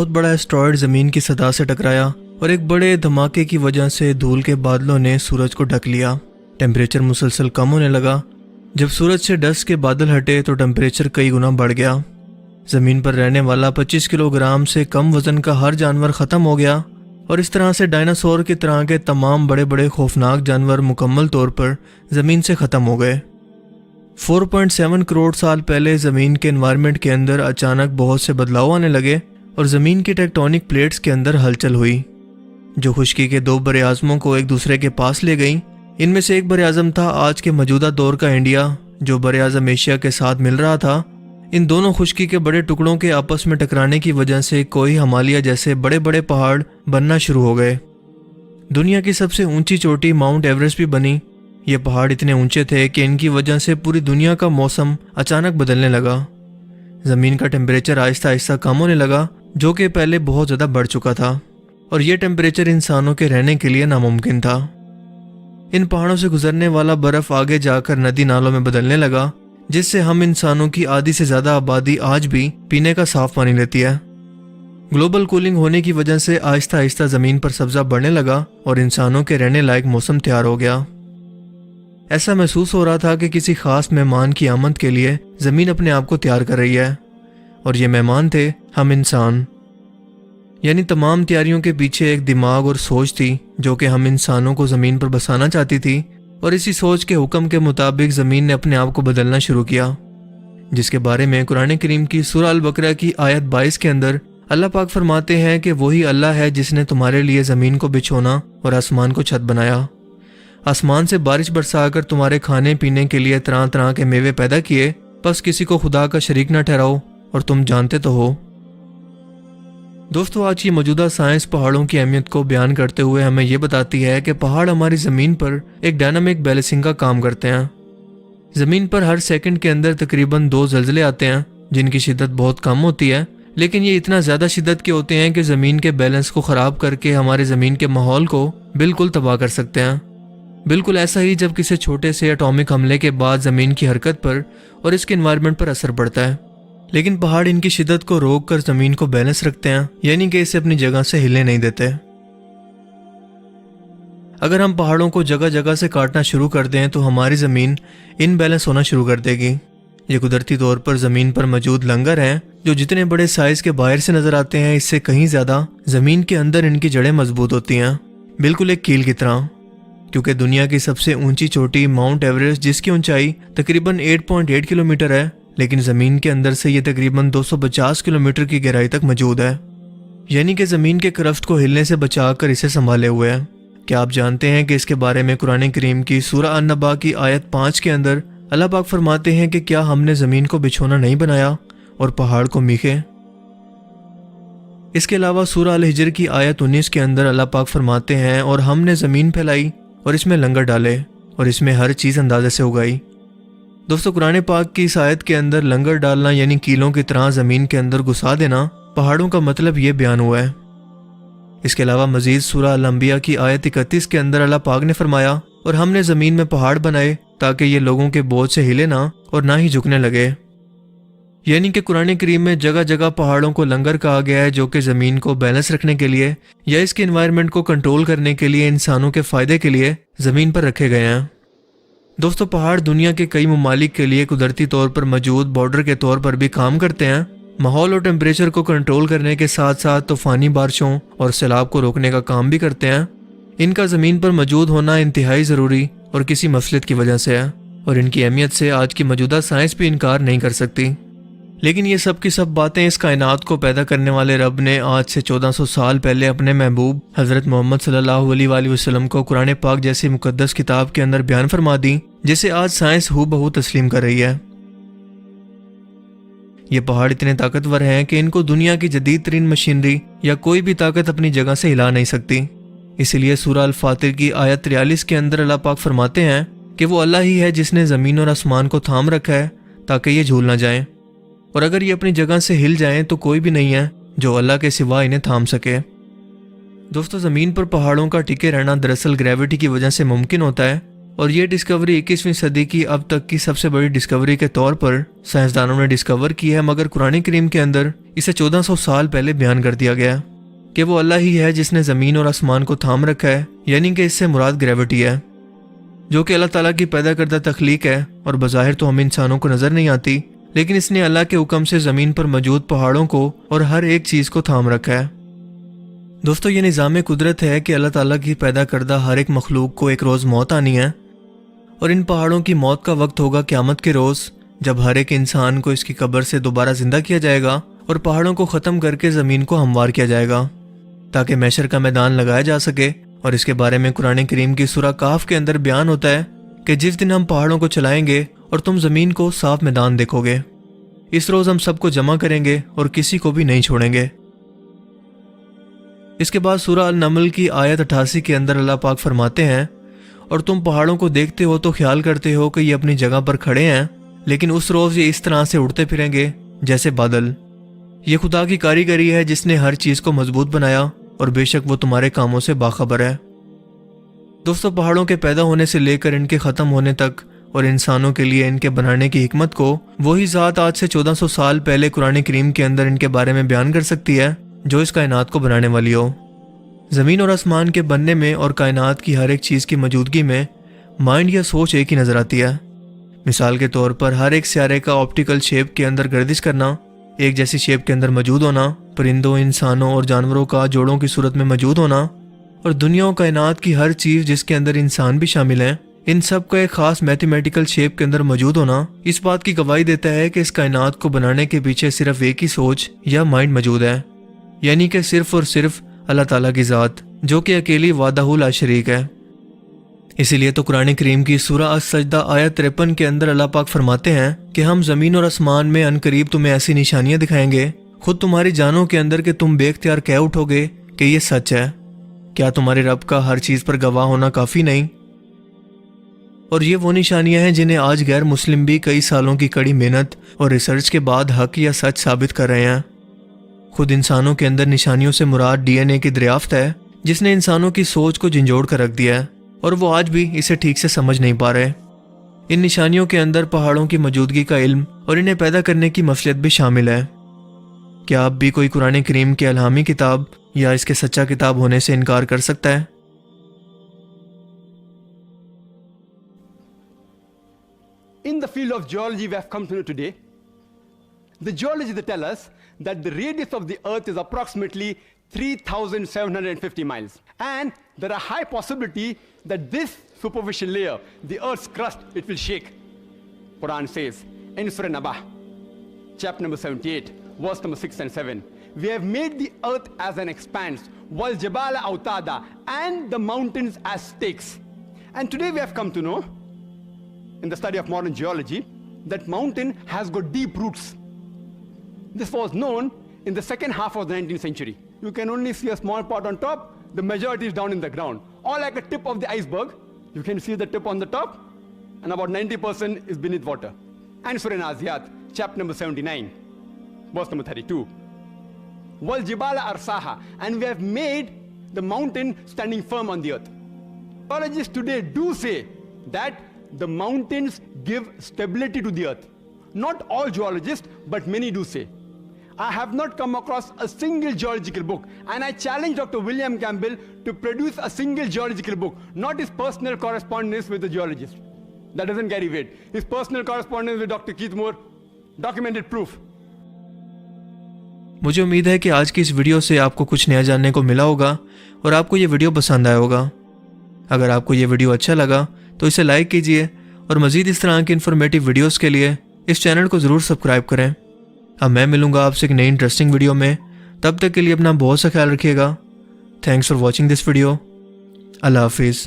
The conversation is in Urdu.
بہت بڑا ایسٹرائیڈ زمین کی سطح سے ٹکرایا اور ایک بڑے دھماکے کی وجہ سے دھول کے بادلوں نے سورج کو ڈھک لیا۔ ٹیمپریچر مسلسل کم ہونے لگا۔ جب سورج سے ڈسٹ کے بادل ہٹے تو ٹیمپریچر کئی گنا بڑھ گیا۔ زمین پر رہنے والا 25 کلو گرام سے کم وزن کا ہر جانور ختم ہو گیا اور اس طرح سے ڈائناسور کی طرح کے تمام بڑے بڑے خوفناک جانور مکمل طور پر زمین سے ختم ہو گئے۔ 4.7 کروڑ سال پہلے زمین کے انوائرمنٹ کے اندر اچانک بہت سے بدلاؤ آنے لگے اور زمین کی ٹیکٹونک پلیٹس کے اندر ہلچل ہوئی جو خشکی کے دو بر اعظموں کو ایک دوسرے کے پاس لے گئیں۔ ان میں سے ایک بر اعظم تھا آج کے موجودہ دور کا انڈیا جو بر اعظم ایشیا کے ساتھ مل رہا تھا۔ ان دونوں خشکی کے بڑے ٹکڑوں کے آپس میں ٹکرانے کی وجہ سے کوئی ہمالیہ جیسے بڑے بڑے پہاڑ بننا شروع ہو گئے۔ دنیا کی سب سے اونچی چوٹی ماؤنٹ ایوریسٹ بھی بنی۔ یہ پہاڑ اتنے اونچے تھے کہ ان کی وجہ سے پوری دنیا کا موسم اچانک بدلنے لگا۔ زمین کا ٹیمپریچر آہستہ آہستہ کم ہونے لگا جو کہ پہلے بہت زیادہ بڑھ چکا تھا اور یہ ٹیمپریچر انسانوں کے رہنے کے لیے ناممکن تھا۔ ان پہاڑوں سے گزرنے والا برف آگے جا کر ندی نالوں میں بدلنے لگا جس سے ہم انسانوں کی آدھی سے زیادہ آبادی آج بھی پینے کا صاف پانی لیتی ہے۔ گلوبل کولنگ ہونے کی وجہ سے آہستہ آہستہ زمین پر سبزہ بڑھنے لگا اور انسانوں کے رہنے لائق موسم تیار ہو گیا۔ ایسا محسوس ہو رہا تھا کہ کسی خاص مہمان کی آمد کے لیے زمین اپنے آپ کو تیار کر رہی ہے اور یہ مہمان تھے ہم انسان۔ یعنی تمام تیاریوں کے پیچھے ایک دماغ اور سوچ تھی جو کہ ہم انسانوں کو زمین پر بسانا چاہتی تھی اور اسی سوچ کے حکم کے مطابق زمین نے اپنے آپ کو بدلنا شروع کیا، جس کے بارے میں قرآن کریم کی سورہ البقرہ کی آیت 22 کے اندر اللہ پاک فرماتے ہیں کہ وہی اللہ ہے جس نے تمہارے لیے زمین کو بچھونا اور آسمان کو چھت بنایا، آسمان سے بارش برسا کر تمہارے کھانے پینے کے لیے طرح طرح کے میوے پیدا کیے، بس کسی کو خدا کا شریک نہ ٹھہراؤ اور تم جانتے تو ہو۔ دوستو، آج کی موجودہ سائنس پہاڑوں کی اہمیت کو بیان کرتے ہوئے ہمیں یہ بتاتی ہے کہ پہاڑ ہماری زمین پر ایک ڈائنامک بیلنسنگ کا کام کرتے ہیں۔ زمین پر ہر سیکنڈ کے اندر تقریباً 2 زلزلے آتے ہیں جن کی شدت بہت کم ہوتی ہے، لیکن یہ اتنا زیادہ شدت کے ہوتے ہیں کہ زمین کے بیلنس کو خراب کر کے ہمارے زمین کے ماحول کو بالکل تباہ کر سکتے ہیں۔ بالکل ایسا ہی جب کسی چھوٹے سے اٹامک حملے کے بعد زمین کی حرکت پر اور اس کے انوائرمنٹ پر اثر پڑتا ہے، لیکن پہاڑ ان کی شدت کو روک کر زمین کو بیلنس رکھتے ہیں، یعنی کہ اسے اپنی جگہ سے ہلنے نہیں دیتے۔ اگر ہم پہاڑوں کو جگہ جگہ سے کاٹنا شروع کر دیں تو ہماری زمین ان بیلنس ہونا شروع کر دے گی۔ یہ قدرتی طور پر زمین پر موجود لنگر ہیں جو جتنے بڑے سائز کے باہر سے نظر آتے ہیں اس سے کہیں زیادہ زمین کے اندر ان کی جڑیں مضبوط ہوتی ہیں، بالکل ایک کیل کی طرح۔ کیونکہ دنیا کی سب سے اونچی چوٹی ماؤنٹ ایوریسٹ جس کی اونچائی تقریباً 8.8 کلومیٹر ہے، لیکن زمین کے اندر سے یہ تقریباً 250 کلومیٹر کی گہرائی تک موجود ہے، یعنی کہ زمین کے کرسٹ کو ہلنے سے بچا کر اسے سنبھالے ہوئے ہے۔ کیا آپ جانتے ہیں کہ اس کے بارے میں قرآن کریم کی سورہ النبا کی آیت 5 کے اندر اللہ پاک فرماتے ہیں کہ کیا ہم نے زمین کو بچھونا نہیں بنایا اور پہاڑ کو میخے؟ اس کے علاوہ سورہ الحجر کی آیت 19 کے اندر اللہ پاک فرماتے ہیں اور ہم نے زمین پھیلائی اور اس میں لنگر ڈالے اور اس میں ہر چیز اندازے سے اگائی۔ دوستو، قرآن پاک کی اس آیت کے اندر لنگر ڈالنا یعنی کیلوں کی طرح زمین کے اندر گھسا دینا پہاڑوں کا مطلب یہ بیان ہوا ہے۔ اس کے علاوہ مزید سورہ الانبیاء کی آیت 31 کے اندر اللہ پاک نے فرمایا اور ہم نے زمین میں پہاڑ بنائے تاکہ یہ لوگوں کے بوجھ سے ہلے نہ اور نہ ہی جھکنے لگے، یعنی کہ قرآن کریم میں جگہ جگہ پہاڑوں کو لنگر کہا گیا ہے جو کہ زمین کو بیلنس رکھنے کے لیے یا اس کے انوائرمنٹ کو کنٹرول کرنے کے لیے انسانوں کے فائدے کے لیے زمین پر رکھے گئے ہیں۔ دوستو، پہاڑ دنیا کے کئی ممالک کے لیے قدرتی طور پر موجود بارڈر کے طور پر بھی کام کرتے ہیں۔ ماحول اور ٹیمپریچر کو کنٹرول کرنے کے ساتھ ساتھ طوفانی بارشوں اور سیلاب کو روکنے کا کام بھی کرتے ہیں۔ ان کا زمین پر موجود ہونا انتہائی ضروری اور کسی مصلحت کی وجہ سے ہے اور ان کی اہمیت سے آج کی موجودہ سائنس بھی انکار نہیں کر سکتی۔ لیکن یہ سب کی سب باتیں اس کائنات کو پیدا کرنے والے رب نے آج سے 1400 سال پہلے اپنے محبوب حضرت محمد صلی اللہ علیہ وآلہ وسلم کو قرآن پاک جیسی مقدس کتاب کے اندر بیان فرما دی جسے آج سائنس ہو بہو تسلیم کر رہی ہے۔ یہ پہاڑ اتنے طاقتور ہیں کہ ان کو دنیا کی جدید ترین مشینری یا کوئی بھی طاقت اپنی جگہ سے ہلا نہیں سکتی۔ اسی لیے سورہ الفاطر کی آیت 43 کے اندر اللہ پاک فرماتے ہیں کہ وہ اللہ ہی ہے جس نے زمین اور آسمان کو تھام رکھا ہے تاکہ یہ جھول نہ جائیں، اور اگر یہ اپنی جگہ سے ہل جائیں تو کوئی بھی نہیں ہے جو اللہ کے سوا انہیں تھام سکے۔ دوستو، زمین پر پہاڑوں کا ٹکے رہنا دراصل گریوٹی کی وجہ سے ممکن ہوتا ہے، اور یہ ڈسکوری 21ویں صدی کی اب تک کی سب سے بڑی ڈسکوری کے طور پر سائنسدانوں نے ڈسکور کی ہے، مگر قرآن کریم کے اندر اسے 1400 سال پہلے بیان کر دیا گیا کہ وہ اللہ ہی ہے جس نے زمین اور آسمان کو تھام رکھا ہے، یعنی کہ اس سے مراد گریوٹی ہے، جو کہ اللہ تعالیٰ کی پیدا کردہ تخلیق ہے اور بظاہر تو ہم انسانوں کو نظر نہیں آتی، لیکن اس نے اللہ کے حکم سے زمین پر موجود پہاڑوں کو اور ہر ایک چیز کو تھام رکھا ہے۔ دوستو، یہ نظام قدرت ہے کہ اللہ تعالیٰ کی پیدا کردہ ہر ایک مخلوق کو ایک روز موت آنی ہے، اور ان پہاڑوں کی موت کا وقت ہوگا قیامت کے روز، جب ہر ایک انسان کو اس کی قبر سے دوبارہ زندہ کیا جائے گا اور پہاڑوں کو ختم کر کے زمین کو ہموار کیا جائے گا تاکہ محشر کا میدان لگایا جا سکے۔ اور اس کے بارے میں قرآن کریم کی سورہ کہف کے اندر بیان ہوتا ہے کہ جس دن ہم پہاڑوں کو چلائیں گے اور تم زمین کو صاف میدان دیکھو گے، اس روز ہم سب کو جمع کریں گے اور کسی کو بھی نہیں چھوڑیں گے۔ اس کے بعد سورہ النمل کی آیت 88 کے اندر اللہ پاک فرماتے ہیں، اور تم پہاڑوں کو دیکھتے ہو تو خیال کرتے ہو کہ یہ اپنی جگہ پر کھڑے ہیں، لیکن اس روز یہ اس طرح سے اڑتے پھریں گے جیسے بادل۔ یہ خدا کی کاریگری ہے جس نے ہر چیز کو مضبوط بنایا، اور بے شک وہ تمہارے کاموں سے باخبر ہے۔ دوستو، پہاڑوں کے پیدا ہونے سے لے کر ان کے ختم ہونے تک اور انسانوں کے لیے ان کے بنانے کی حکمت کو وہی ذات آج سے 1400 سال پہلے قرآن کریم کے اندر ان کے بارے میں بیان کر سکتی ہے جو اس کائنات کو بنانے والی ہو۔ زمین اور آسمان کے بننے میں اور کائنات کی ہر ایک چیز کی موجودگی میں مائنڈ یا سوچ ایک ہی نظر آتی ہے۔ مثال کے طور پر ہر ایک سیارے کا آپٹیکل شیپ کے اندر گردش کرنا، ایک جیسی شیپ کے اندر موجود ہونا، پرندوں، انسانوں اور جانوروں کا جوڑوں کی صورت میں موجود ہونا، اور دنیا و کائنات کی ہر چیز جس کے اندر انسان بھی شامل ہیں، ان سب کا ایک خاص میتھمیٹیکل شیپ کے اندر موجود ہونا اس بات کی گواہی دیتا ہے کہ اس کائنات کو بنانے کے پیچھے صرف ایک ہی سوچ یا مائنڈ موجود ہے، یعنی کہ صرف اور صرف اللہ تعالیٰ کی ذات، جو کہ اکیلی وحدہ لا شریک ہے۔ اسی لیے تو قرآن کریم کی سورہ السجدہ آیت 53 کے اندر اللہ پاک فرماتے ہیں کہ ہم زمین اور آسمان میں عنقریب تمہیں ایسی نشانیاں دکھائیں گے خود تمہاری جانوں کے اندر کہ تم بے اختیار کہہ اٹھو گے کہ یہ سچ ہے۔ کیا تمہارے رب کا ہر چیز پر گواہ ہونا کافی نہیں؟ اور یہ وہ نشانیاں ہیں جنہیں آج غیر مسلم بھی کئی سالوں کی کڑی محنت اور ریسرچ کے بعد حق یا سچ ثابت کر رہے ہیں۔ خود انسانوں کے اندر نشانیوں سے مراد ڈی این اے کی دریافت ہے جس نے انسانوں کی سوچ کو جھنجھوڑ کر رکھ دیا ہے، اور وہ آج بھی اسے ٹھیک سے سمجھ نہیں پا رہے۔ ان نشانیوں کے اندر پہاڑوں کی موجودگی کا علم اور انہیں پیدا کرنے کی مصلحت بھی شامل ہے۔ کیا اب بھی کوئی قرآن کریم کی الہامی کتاب یا اس کے سچا کتاب ہونے سے انکار کر سکتا ہے؟ In the field of geology we have come to know today, the geologists they tell us that the radius of the earth is approximately 3,750 miles, and there are high possibility that this superficial layer, the earth's crust, it will shake. Quran says in Surah Naba, chapter number 78, verse number 6 and 7, we have made the earth as an expanse, wal jabala autada, and the mountains as stakes. And today we have come to know in the study of modern geology that mountain has got deep roots. This was known in the second half of the 19th century. You can only see a small part on top, the majority is down in the ground, or like a tip of the iceberg. You can see the tip on the top, and about 90% is beneath water. And Surah Naziyat, chapter number 79, verse number 32. Wal jibala arsaha, and we have made the mountain standing firm on the earth. Geologists today do say that the mountains give stability to the earth. Not all geologists, but many do say. I have not come across a single geological book, and I challenge Dr. William Campbell to produce a single geological book, not his personal correspondence with the geologist. That doesn't carry weight. His personal correspondence with Dr. Keith Moore, documented proof. مجھے امید ہے کہ آج کی اس ویڈیو سے آپ کو کچھ نیا جاننے کو ملا ہوگا اور آپ کو یہ ویڈیو پسند آیا ہوگا۔ اگر آپ کو یہ ویڈیو اچھا لگا تو اسے لائک کیجئے، اور مزید اس طرح کی انفارمیٹیو ویڈیوز کے لیے اس چینل کو ضرور سبسکرائب کریں۔ اب میں ملوں گا آپ سے ایک نئی انٹرسٹنگ ویڈیو میں، تب تک کے لیے اپنا بہت سا خیال رکھیے گا۔ Thanks for watching this video. اللہ حافظ۔